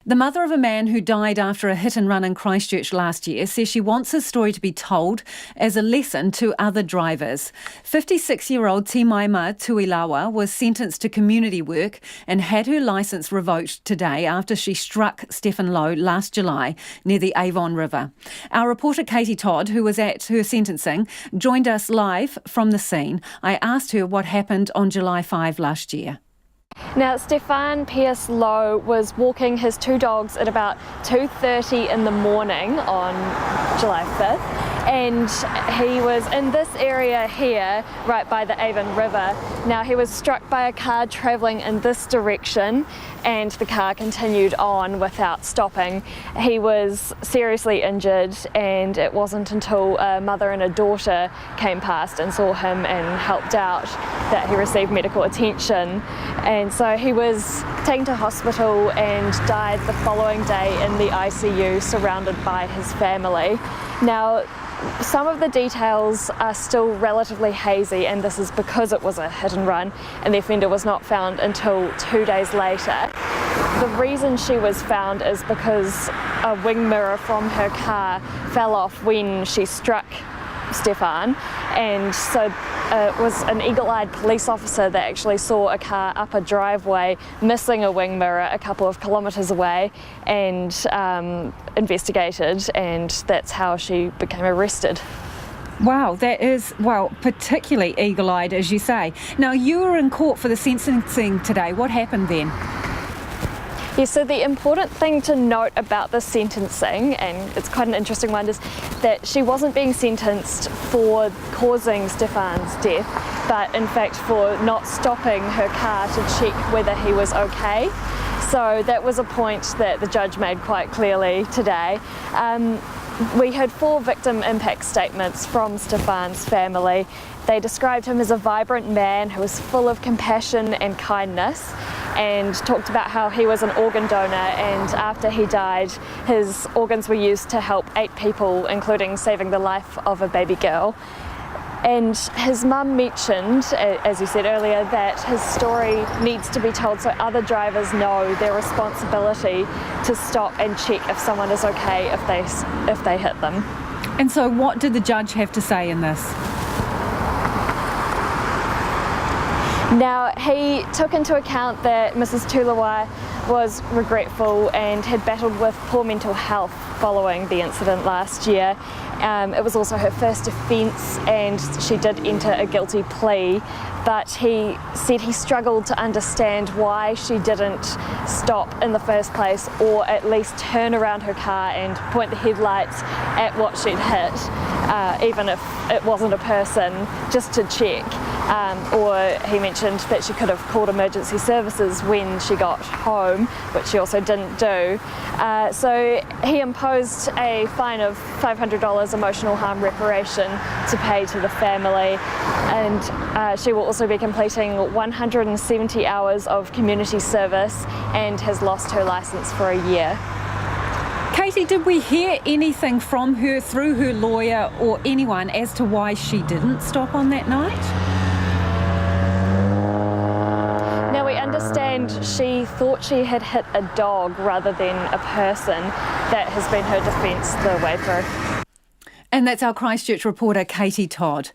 The mother of a man who died after a hit and run in Christchurch last year says she wants his story to be told as a lesson to other drivers. 56-year-old Timaima Tuilawa was sentenced to community work and had her licence revoked today after she struck Stephen Lowe last July near the Avon River. Our reporter Katie Todd, who was at her sentencing, joined us live from the scene. I asked her what happened on July 5 last year. Now, Stefan Pierce Lowe was walking his two dogs at about 2:30 in the morning on July 5th, and he was in this area here, right by the Avon River. Now, he was struck by a car travelling in this direction, and the car continued on without stopping. He was seriously injured, and it wasn't until a mother and a daughter came past and saw him and helped out that he received medical attention. And so he was taken to hospital and died the following day in the ICU, surrounded by his family. Now, some of the details are still relatively hazy, and this is because it was a hit and run and the offender was not found until 2 days later. The reason she was found is because a wing mirror from her car fell off when she struck Stefan, and so it was an eagle-eyed police officer that actually saw a car up a driveway missing a wing mirror a couple of kilometres away and investigated, and that's how she became arrested. Wow, that is, particularly eagle-eyed, as you say. Now, you were in court for the sentencing today. What happened then? Yeah, so the important thing to note about the sentencing, and it's quite an interesting one, is that she wasn't being sentenced for causing Stefan's death, but in fact for not stopping her car to check whether he was okay. So that was a point that the judge made quite clearly today. We heard 4 victim impact statements from Stefan's family. They described him as a vibrant man who was full of compassion and kindness, and talked about how he was an organ donor, and after he died his organs were used to help 8 people, including saving the life of a baby girl. And his mum mentioned, as you said earlier, that his story needs to be told so other drivers know their responsibility to stop and check if someone is okay if they hit them. And so what did the judge have to say in this? Now, he took into account that Mrs. Tuilawa was regretful and had battled with poor mental health following the incident last year. It was also her first offence, and she did enter a guilty plea, but he said he struggled to understand why she didn't stop in the first place, or at least turn around her car and point the headlights at what she'd hit, even if it wasn't a person, just to check. Or he mentioned that she could have called emergency services when she got home, which she also didn't do. So he imposed a fine of $500 emotional harm reparation to pay to the family, and she will also be completing 170 hours of community service and has lost her licence for a year. Katie, did we hear anything from her through her lawyer or anyone as to why she didn't stop on that night? Now, we understand she thought she had hit a dog rather than a person. That has been her defence the way through. And that's our Christchurch reporter Katie Todd.